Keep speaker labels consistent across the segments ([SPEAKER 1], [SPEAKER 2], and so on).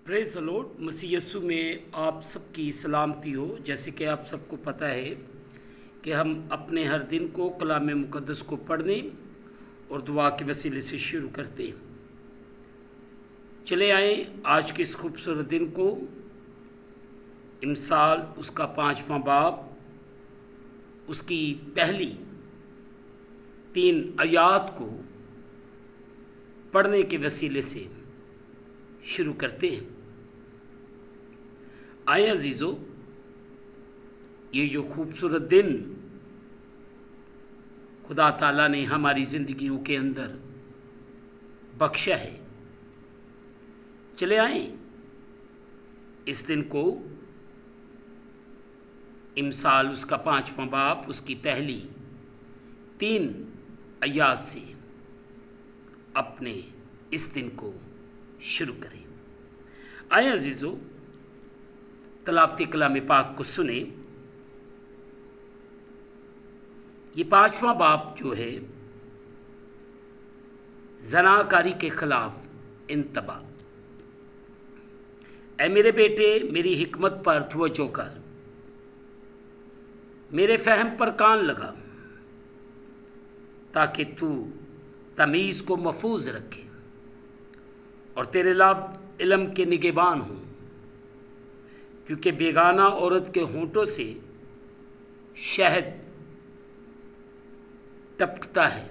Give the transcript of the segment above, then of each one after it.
[SPEAKER 1] Praise the lord. मसीह यीशु में आप सबकी सलामती हो। जैसे कि आप सबको पता है कि हम अपने हर दिन को कलाम मुक़द्दस को पढ़ने और दुआ के वसीले से शुरू करते हैं। चले आए आज के इस खूबसूरत दिन को, इमसाल उसका 5वां बाब, उसकी पहली 3 आयात को पढ़ने के वसीले से शुरू करते हैं। आए अजीज़ो, ये जो खूबसूरत दिन खुदा ताला ने हमारी ज़िंदगियों के अंदर बख्शा है, चले आए इस दिन को इमसाल उसका 5वां बाब, उसकी पहली 3 आयात से अपने इस दिन को शुरू करें। आए अजीज़ो, तलावती कलाम पाक को सुने। ये 5वां बाब जो है, ज़नाकारी के खिलाफ इंतबा। ऐ मेरे बेटे, मेरी हिकमत पर तवज्जो कर, मेरे फहम पर कान लगा, ताकि तू तमीज़ को महफूज रखे और तेरे लाभ इल्म के निगहबान हों, क्योंकि बेगाना औरत के होंठों से शहद टपकता है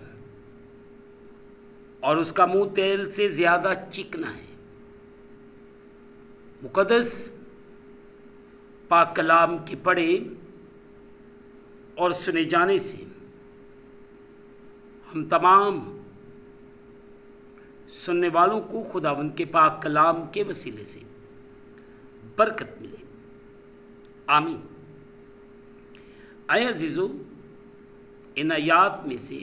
[SPEAKER 1] और उसका मुंह तेल से ज़्यादा चिकना है। मुक़द्दस पाक कलाम के पढ़े और सुने जाने से हम तमाम सुनने वालों को खुदावंद के पाक कलाम के वसीले से बरकत मिले। आमीन। आए अजीज़ों, इन आयात में से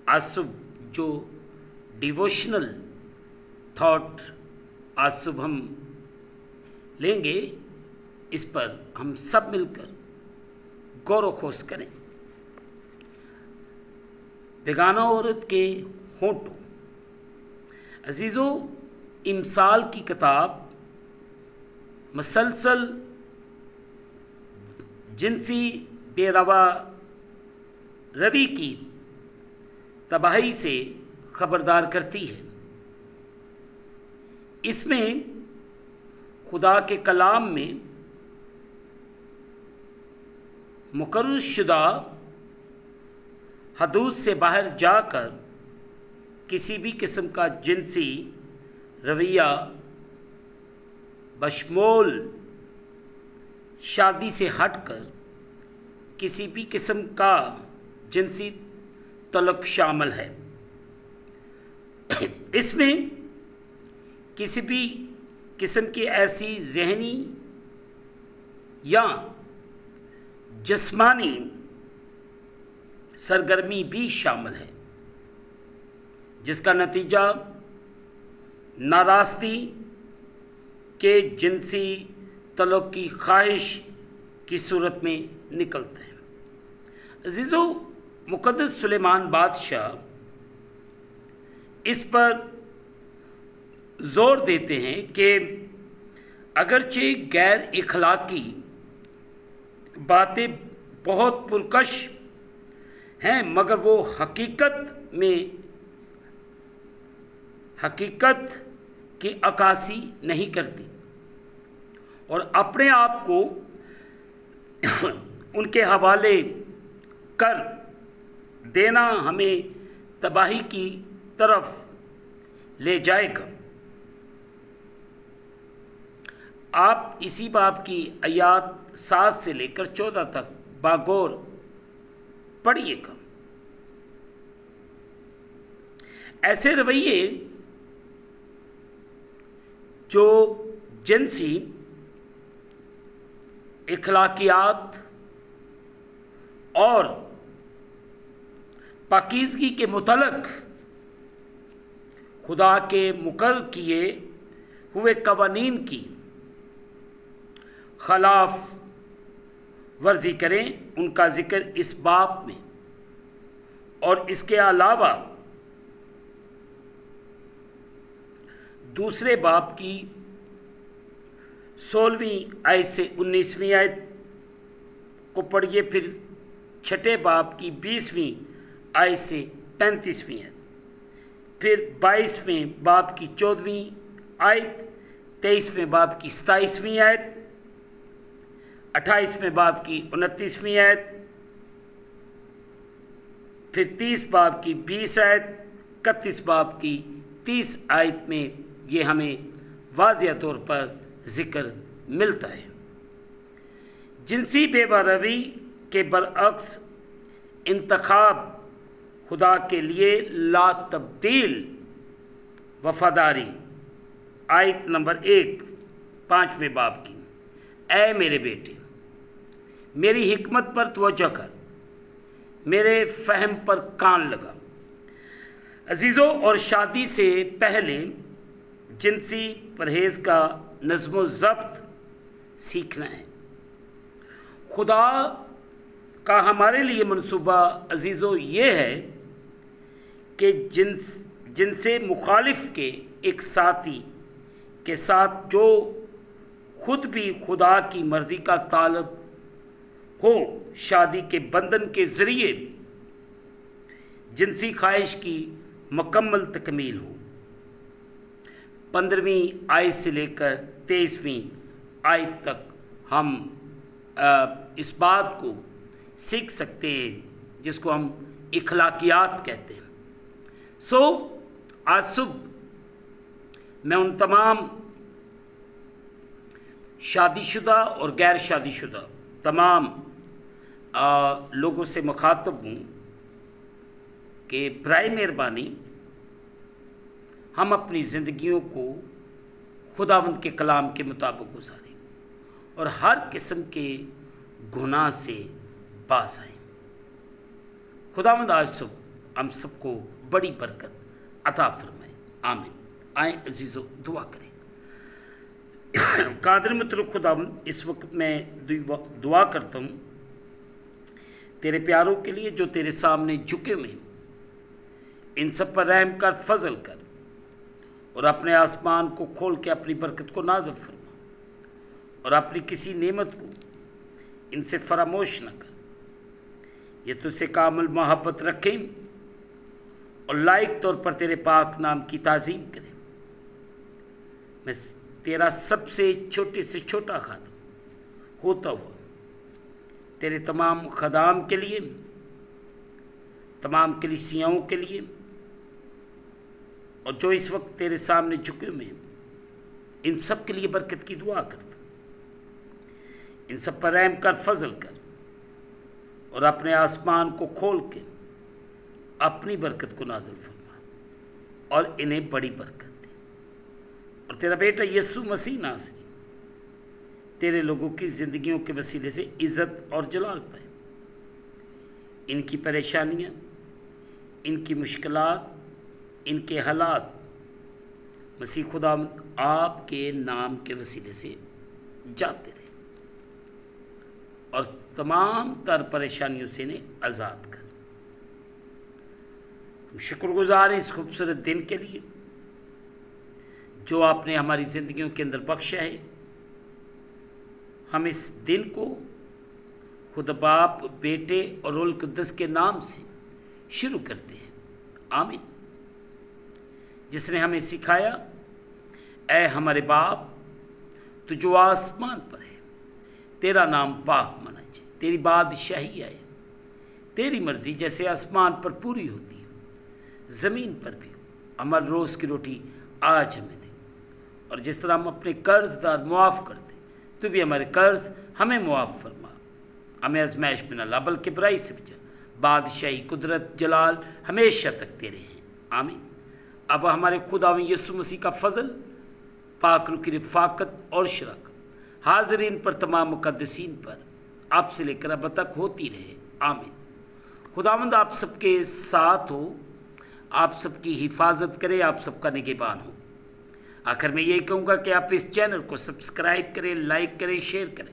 [SPEAKER 1] आज सुबह जो डिवोशनल थॉट आज सुबह हम लेंगे, इस पर हम सब मिलकर गौर व खोज करें। बेगाना औरत के होंठों। अजीज़ों, इमसाल की किताब मसलसल जिनसी बेरवा रवि की तबाही से खबरदार करती है। इसमें खुदा के कलाम में मुकर्रर शुदा हदूद से बाहर जाकर किसी भी किस्म का जिनसी रवैया बशमूल शादी से हटकर किसी भी किस्म का जिनसी तल्लुक़ शामिल है। इसमें किसी भी किस्म की ऐसी ज़हनी या जिस्मानी सरगर्मी भी शामिल है जिसका नतीजा नाराज़गी के जिनसी तल्लुक़ की ख्वाहिश की सूरत में निकलता है। अज़ीज़ों, मुक़द्दस सुलेमान बादशाह इस पर ज़ोर देते हैं कि अगरचे गैर इखलाकी बातें बहुत पुरकश हैं, मगर वो हकीकत की अक्कासी नहीं करती और अपने आप को उनके हवाले कर देना हमें तबाही की तरफ ले जाएगा। आप इसी बाब की आयात 7 से लेकर 14 तक बागौर पढ़िएगा। ऐसे रवैये जो जिनसी इखलाकियात और पाकीज़गी के मुतल्लिक़ खुदा के मुकर्रर किए हुए कवानीन की खिलाफ वर्जी करें, उनका ज़िक्र इस बाब में और इसके अलावा दूसरे बाब की 16वीं आयत से 19वीं आयत को पढ़िए, फिर छठे बाब की 20वीं आयत से 35वीं आयत, फिर 22वें बाब की 14वीं आयत, 23वें बाब की 27वीं आयत, 28वें बाब की 29वीं आयत, फिर 30 बाब की 20 आयत, 31 बाब की 30 आयत में ये हमें वाज़िया तौर पर ज़िक्र मिलता है। जिनसी बेबरवी के बरअक्स इंतखाब खुदा के लिए ला तब्दील वफादारी, आयत नंबर 1 5वें बाब की। ऐ मेरे बेटे, मेरी हिकमत पर तवज्जो कर, मेरे फ़हम पर कान लगा। अजीज़ों, और शादी से पहले जिनसी परहेज़ का नज़्म ज़ब्त सीखना है। खुदा का हमारे लिए मंसूबा अजीज़ों ये है कि जिनसे मुखालिफ के एक साथी के साथ जो खुद भी खुदा की मर्ज़ी का तालब हो, शादी के बंधन के ज़रिए जिनसी ख्वाहिश की मुकम्मल तकमील हो। 15वीं आयत से लेकर 23वीं आयत तक हम इस बात को सीख सकते हैं जिसको हम इखलाकियात कहते हैं। आज सुबह मैं उन तमाम शादीशुदा और गैर शादीशुदा तमाम लोगों से मुखातब हूँ कि बराए मेहरबानी हम अपनी ज़िंदगियों को खुदावंद के कलाम के मुताबिक गुजारें और हर किस्म के गुनाह से बाज आएं। खुदावंद आज सुबह हम सबको बड़ी बरकत अता फरमाए, आमीन। आए अजीज़ों, दुआ करें। कादिर मतलब खुदावंद, इस वक्त मैं दुआ करता हूँ तेरे प्यारों के लिए जो तेरे सामने झुके हुए, इन सब पर रहम कर, फजल कर और अपने आसमान को खोल के अपनी बरकत को नाज़िल फरमा और अपनी किसी नेमत को इनसे फरामोश न कर। ये तुझसे कामिल मोहब्बत रखें और लायक तौर पर तेरे पाक नाम की ताज़ीम करें। मैं तेरा सबसे छोटे से छोटा खादम होता हुआ तेरे तमाम खदाम के लिए, तमाम कलीसियाओं के लिए और जो इस वक्त तेरे सामने झुके हुए हैं, इन सब के लिए बरकत की दुआ करता। इन सब पर रहम कर, फजल कर और अपने आसमान को खोल के अपनी बरकत को नाज़िल फरमा और इन्हें बड़ी बरकत दे। और तेरा बेटा यीशु मसीह नाज़री तेरे लोगों की ज़िंदगियों के वसीले से इज़्ज़त और जलाल पाए। इनकी परेशानियाँ, इनकी मुश्किलात, इनके हालात मसीह खुदा आपके नाम के वसीले से जाते रहे और तमाम तर परेशानियों से इन्हें आज़ाद कर। हम शुक्रगुजार हैं इस खूबसूरत दिन के लिए जो आपने हमारी ज़िंदगियों के अंदर बख्शा है। हम इस दिन को खुदा बाप, बेटे और रूह कुद्दस के नाम से शुरू करते हैं, आमीन। जिसने हमें सिखाया, ऐ हमारे बाप तू जो आसमान पर है, तेरा नाम पाक मना जाए, तेरी बादशाही आए, तेरी मर्ज़ी जैसे आसमान पर पूरी होती है ज़मीन पर भी। हमारे रोज़ की रोटी आज हमें दे और जिस तरह हम अपने कर्जदार मुआफ़ करते, तू भी हमारे कर्ज हमें मुआफ़ फरमा। हमें आज़माइश में न ला बल्कि बुराई से बचा। बादशाही, कुदरत, जलाल हमेशा तक तेरे हैं, आमीन। अब हमारे खुदा यीशु मसीह का फ़ज़ल, पाक रूह की रफ़ाकत और शराकत हाज़रीन पर, तमाम मुक़द्दसीन पर आप से लेकर अब तक होती रहे, आमीन। खुदावंद आप सबके साथ हो, आप सबकी हिफाजत करे, आप सबका निगहबान हो। आखिर में यही कहूँगा कि आप इस चैनल को सब्सक्राइब करें, लाइक करें, शेयर करें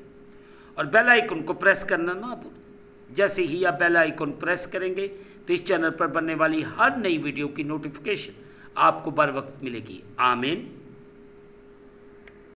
[SPEAKER 1] और बेल आइकन को प्रेस करना ना भूलें। जैसे ही आप बेल आइकन प्रेस करेंगे तो इस चैनल पर बनने वाली हर नई वीडियो की नोटिफिकेशन आपको बर वक्त मिलेगी, आमीन।